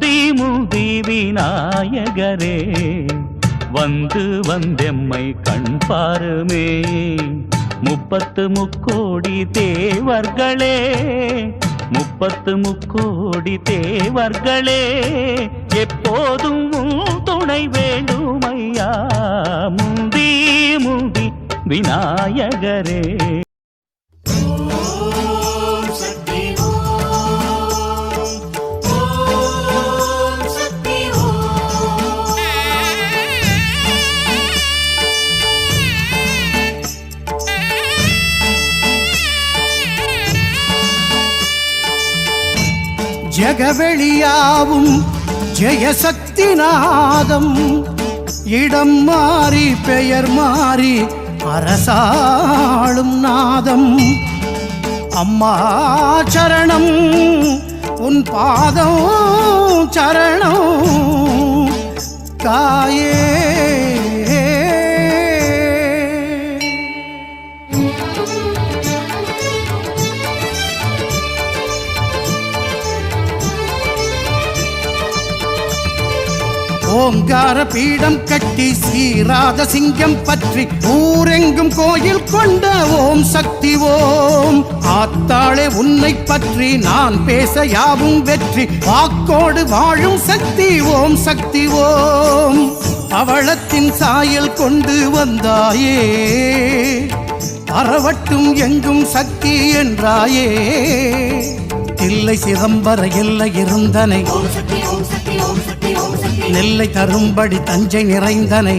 முந்தி முந்தி விநாயகரே வந்து வந்தெம்மை கண் பாருமே. 30 முக்கோடி தேவர்களே 30 முக்கோடி தேவர்களே எப்போதும் துணை வேண்டுமையா. முந்தி முந்தி விநாயகரே. ஜெகவெளியாவும் ஜெயசக்தி நாதம் இடம் மாறி பெயர் மாறி அரசாளும் நாதம். அம்மா சரணம் உன் பாதம் சரணம் தாயே. ஓங்கார பீடம் கட்டி சீராத சிங்கம் பற்றி ஊரெங்கும் கோயில் கொண்ட ஓம் சக்தி ஓம். ஆத்தாளே உன்னை பற்றி நான் பேச யாவும் வெற்றி வாக்கோடு வாழும் சக்தி ஓம் சக்தி ஓம். அவளத்தின் சாயல் கொண்டு வந்தாயே அறவட்டும் எங்கும் சக்தி என்றாயே. தில்லை சிதம்பர எல்லை இருந்தனை நெல்லை தரும்படி தஞ்சை நிறைந்தனை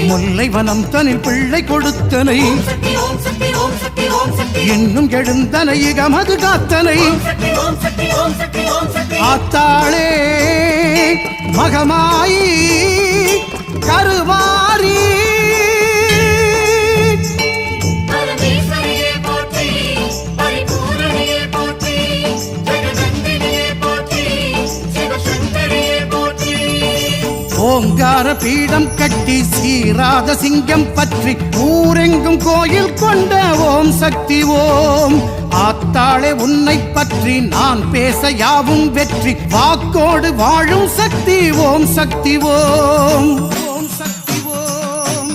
முல்லை வனம் தனில் பிள்ளை கொடுத்தனை இன்னும் எழுந்தனை இகமது காத்தனை. ஆத்தாளே மகமாயி கருமாரி ஓங்கார பீடம் கட்டி சீராத சிங்கம் பற்றி ஊரெங்கும் கோயில் கொண்ட ஓம் சக்தி ஓம். ஆத்தாளே உன்னை பற்றி நான் பேச யாவும் வெற்றி வாக்கோடு வாழும் சக்தி ஓம் சக்தி ஓம். ஓம் சக்தி ஓம்.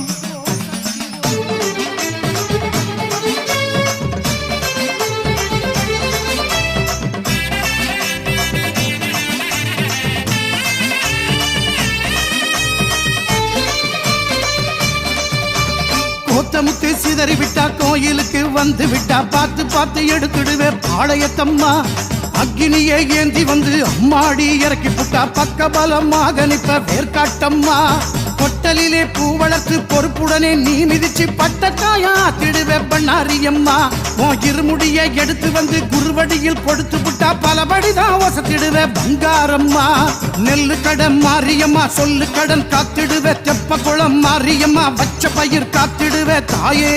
கோத்தமுத்து சிதறி விட்டா கோயிலுக்கு வந்து விட்டா பார்த்து பார்த்து எடுத்துடுவே பாளையத்தம்மா. அக்னியை ஏந்தி வந்து அம்மாடி இறக்கி புட்டா பக்க பலமாக நிற்ப வேர்காட்டம்மா. கொட்டலிலே பூ வளர்த்து பொறுப்புடனே நீ மிதிச்சு பட்டக்காயா திடுவே பண்ணாரியம்மா. உன் இருமுடியை எடுத்து வந்து குருவடியில் கொடுத்து புட்டா பலபடிதான் வசத்திடுவே பங்காரம்மா. நெல்லு கடன் மாரியம்மா சொல்லு கடன் காத்திடுவே தெப்ப குளம் மாரியம்மா வச்ச பயிர் காத்திடுவே தாயே.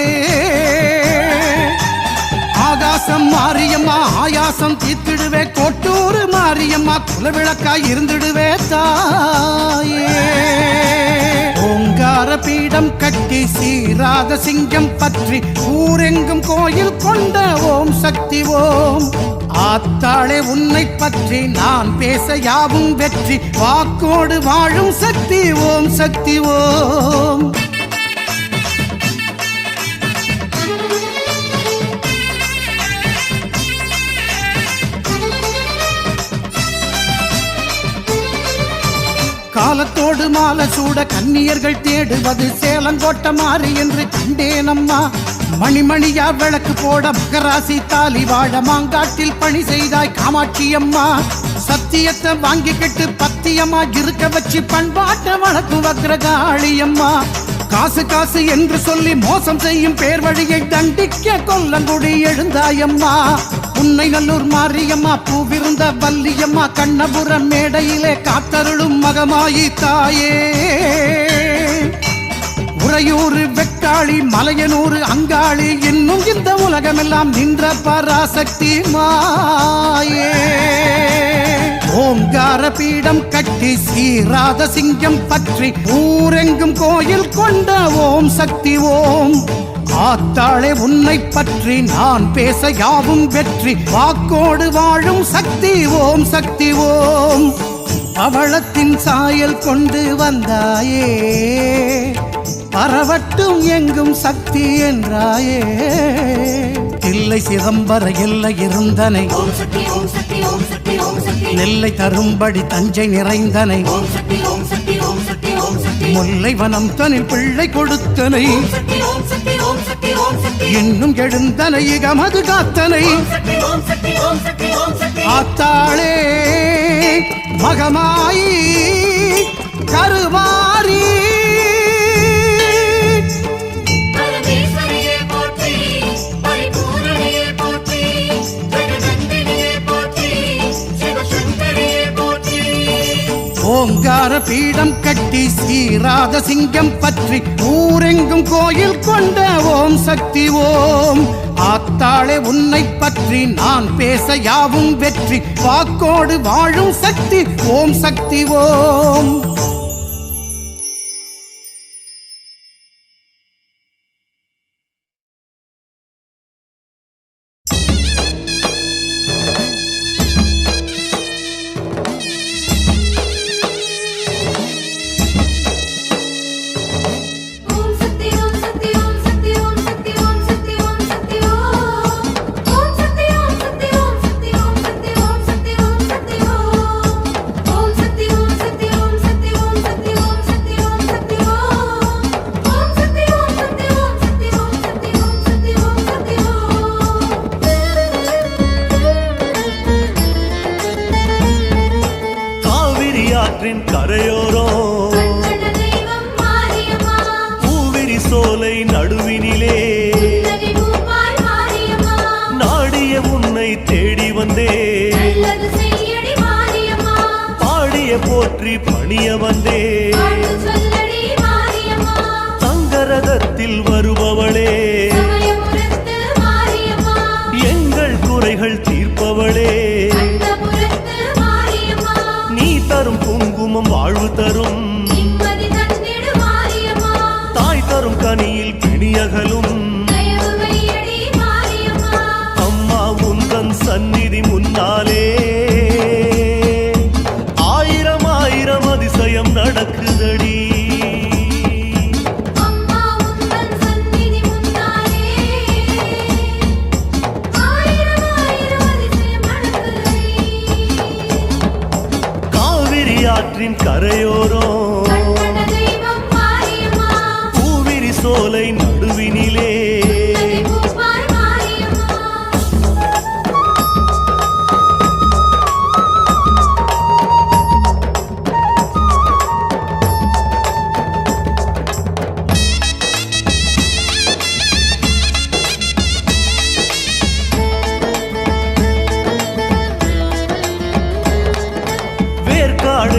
ஆகாசம் மாரியம்மா ஆயாசம் தீத்திடுவே கோட்டூர் மாரியம்மா குலவிளக்காய் இருந்திடுவே தாயே. ஓங்கார பீடம் கட்டி சீராத சிங்கம் பற்றி ஊரெங்கும் கோயில் கொண்ட ஓம் சக்தி ஓம். ஆத்தாளே உன்னை பற்றி நான் பேச யாவும் வெற்றி வாக்கோடு வாழும் சக்தி ஓம் சக்தி ஓம். காலத்தோடு மாலை சூட கன்னியர்கள் தேடுவது சேலங்கோட்ட மாறி என்று கண்டேனம்மா. மணிமணியா விளக்கு போட மகராசி தாலி வாழ மாங்காட்டில் பணி செய்தாய் காமாட்சியம்மா. சத்தியத்தை வாங்கிக்கிட்டு பத்தியம்மா இருக்க வச்சு பண்பாட்ட வழக்கு வக்ரகாளியம்மா. காசு காசு என்று சொல்லி மோசம் செய்யும் பேர் வழியை தண்டிக்க கொல்லங்குடி எழுந்தாயம்மா. உன்னை நல்லூர் மாரியம்மா பூவிருந்த வல்லியம்மா கண்ணபுரம் மேடையிலே காத்தருளும் மகமாயி தாயே. உறையூர் வெக்காளி மலையனூர் அங்காளி இன்னும் இந்த உலகமெல்லாம் நின்ற பராசக்தி மாயே. ஓங்கார பீடம் கட்டி சீராத சிங்கம் பற்றி ஊரெங்கும் கோயில் கொண்ட ஓம் சக்தி ஓம். ஆத்தாளே உன்னை பற்றி நான் பேச யாவும் வெற்றி வாக்கோடு வாழும் சக்தி ஓம் சக்தி ஓம் பவளத்தின் சாயல் கொண்டு வந்தாயே பரவட்டும் எங்கும் சக்தி என்றாயே தில்லை சிதம்பர எல்லை இருந்தனை நெல்லை தரும்படி தஞ்சை நிறைந்தனை முல்லை வனம் தனில் பிள்ளை கொடுத்தனை இன்னும் எழுந்தனை இகமது காத்தனை ஆத்தாளே மகமாயி கருமாரி ஓங்கார பீடம் கட்டி ஸ்ரீராத சிங்கம் பற்றி ஊரெங்கும் கோயில் கொண்ட ஓம் சக்தி ஓம் ஆத்தாளே உன்னை பற்றி நான் பேச யாவும் வெற்றி வாக்கோடு வாழும் சக்தி ஓம் சக்தி ஓம் கரையோரோ பூவிரி சோலை நடுவினிலே நாடிய உன்னை தேடி வந்தே பாடிய போற்றி பணிய வந்தே தங்கரதத்தில் வருபவளே எங்கள் குறைகள் தீர்ப்பவளே தரும் குங்குமம் வாழ்வு தரும் தாய் தரும் கனியில் பிணியகலும் அம்மா உந்தன் சந்நிதி முன்னாலே ஆயிரம் ஆயிரம் அதிசயம் நடக்குதடி ஆற்றின் கரையோரோ பூவிரி சோலை நடுவினிலே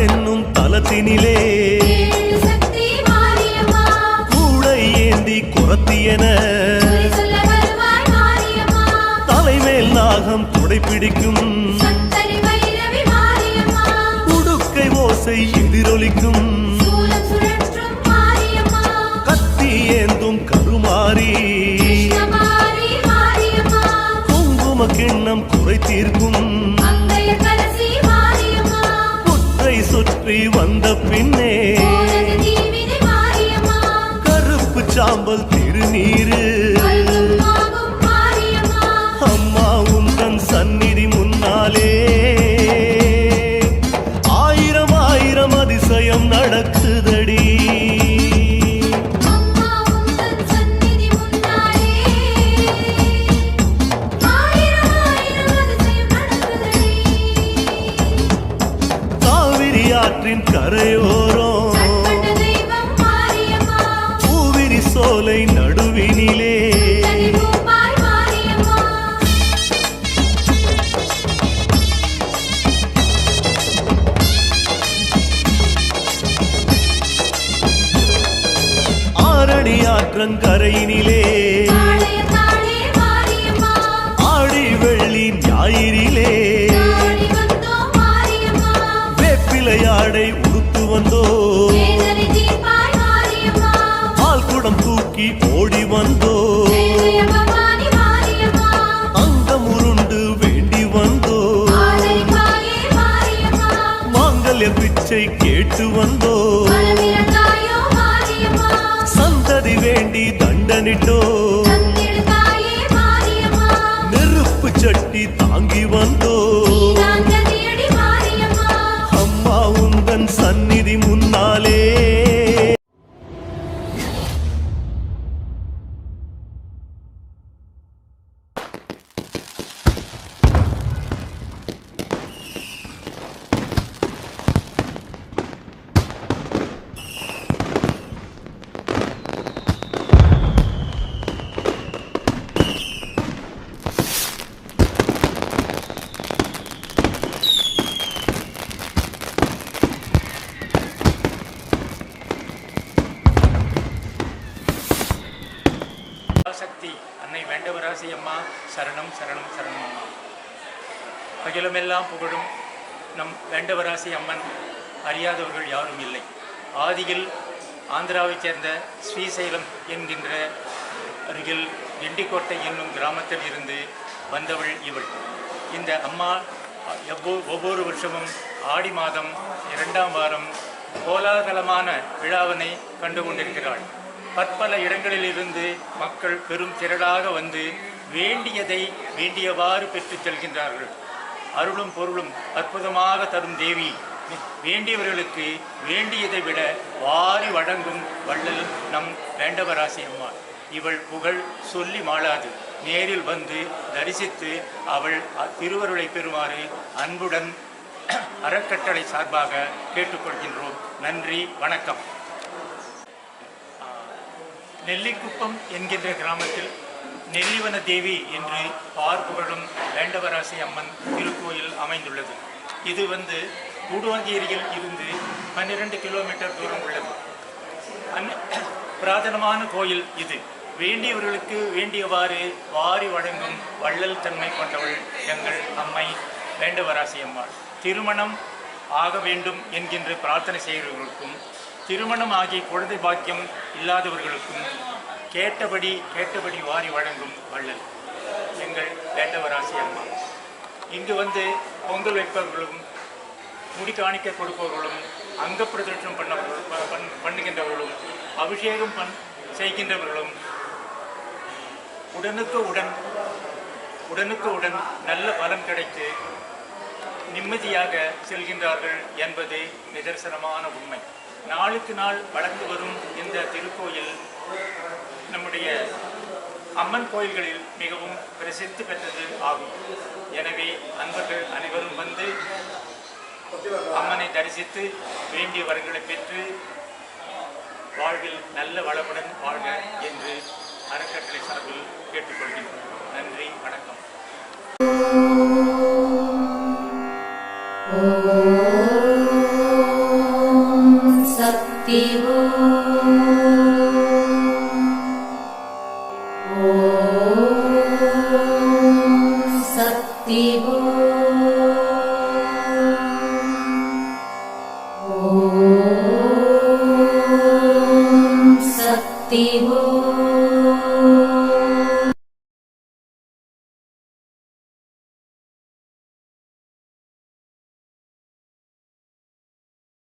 என்னும் தலத்தினிலே கூடை ஏந்தி குரத்தியன தலைமேல் நாகம் துடைப்பிடிக்கும் உடுக்கை ஓசை எதிரொலிக்கும் கத்தி ஏந்தும் கருமாறி குங்கும கிண்ணம் குறை தீர்க்கும் சுற்றி வந்த பின்னே கருப்பு சாம்பல் திருநீரு அம்மா உந்தன் சந்நிதி முன்னாலே ஆயிரம் ஆயிரம் அதிசயம் நடக்குதடி ஆற்றின் கரையோரோ பூவிரி சோலை நடுவினிலே ஆரணி ஆற்றங்கரையினிலே ஆடி வெள்ளி ஞாயிறிலே ஆடை உடுத்து வந்தோ பால் குடம் தூக்கி ஓடி வந்தோ பயல் பிச்சை கேட்டு வந்தோ மனமிரங்காயோ மாரியம்மா சந்ததி வேண்டி தண்டனிட்டோ தந்திடுதாயே மாரியம்மா நெருப்பு சட்டி தாங்கி வந்தோ நீதான் கதியடி மாரியம்மா அம்மா உந்தன் சந்நிதி முன்னாலே சக்தி அன்னை வேண்டவராசி அம்மா சரணம் சரணம் சரணம் அம்மா. அகிலமெல்லாம் புகழும் நம் வேண்டவராசி அம்மன் அறியாதவர்கள் யாரும் இல்லை. ஆதியில் ஆந்திராவைச் சேர்ந்த ஸ்ரீசைலம் என்கின்ற அருகில் கெண்டிக்கோட்டை என்னும் கிராமத்தில் இருந்து வந்தவள் இவள். இந்த அம்மா ஒவ்வொரு வருஷமும் ஆடி மாதம் 2ஆம் வாரம் கோலாகலமான விழாவினை கண்டு கொண்டிருக்கிறாள். பற்பல இடங்களிலிருந்து மக்கள் பெரும் திரளாக வந்து வேண்டியதை வேண்டியவாறு பெற்றுச் செல்கின்றார்கள். அருளும் பொருளும் அற்புதமாக தரும் தேவி வேண்டியவர்களுக்கு வேண்டியதை விட வாரி வழங்கும் வள்ளல் நம் வேண்டவராசி அம்மா. இவள் புகழ் சொல்லி மாளாது. நேரில் வந்து தரிசித்து அவள் திருவருளை பெறுமாறு அன்புடன் அறக்கட்டளை சார்பாக கேட்டுக்கொள்கின்றோம். நன்றி, வணக்கம். நெல்லிக்குப்பம் என்கின்ற கிராமத்தில் நெல்லிவன தேவி என்று பார்ப்புகழும் வேண்டவராசி அம்மன் திருக்கோயில் அமைந்துள்ளது. இது கூடுவாஞ்சேரியில் இருந்து 12 கிலோமீட்டர் தூரம் உள்ளது. புராதனமான கோயில் இது. வேண்டியவர்களுக்கு வேண்டியவாறு வாரி வழங்கும் வள்ளல் தன்மை கொண்டவள் எங்கள் அம்மை வேண்டவராசி அம்மாள். திருமணம் ஆக வேண்டும் என்கின்ற பிரார்த்தனை செய்கிறவர்களுக்கும் திருமணம் ஆகி குழந்தை பாக்கியம் இல்லாதவர்களுக்கும் கேட்டபடி வாரி வழங்கும் வள்ளல் எங்கள் வேண்டவராசி அம்மா. இங்கு பொங்கல் வைப்பவர்களும் முடி காணிக்க கொடுப்பவர்களும் அங்க பிரதட்சணம் பண்ணுகின்றவர்களும் அபிஷேகம் செய்கின்றவர்களும் உடனுக்கு உடன் நல்ல பலன் கிடைத்து நிம்மதியாக செல்கின்றார்கள் என்பது நிதர்சனமான உண்மை. நாளுக்கு நாள் வளர்ந்து வரும் இந்த திருக்கோயில் நம்முடைய அம்மன் கோயில்களில் மிகவும் பிரசித்தி பெற்றது ஆகும். எனவே அன்பர்கள் அனைவரும் வந்து அம்மனை தரிசித்து வேண்டிய வரங்களை பெற்று வாழ்வில் நல்ல வளமுடன் வாழ்க என்று அறக்கட்டளை சார்பில் கேட்டுக்கொள்கின்றோம். நன்றி, வணக்கம். சக்தி சக்தி சக்தி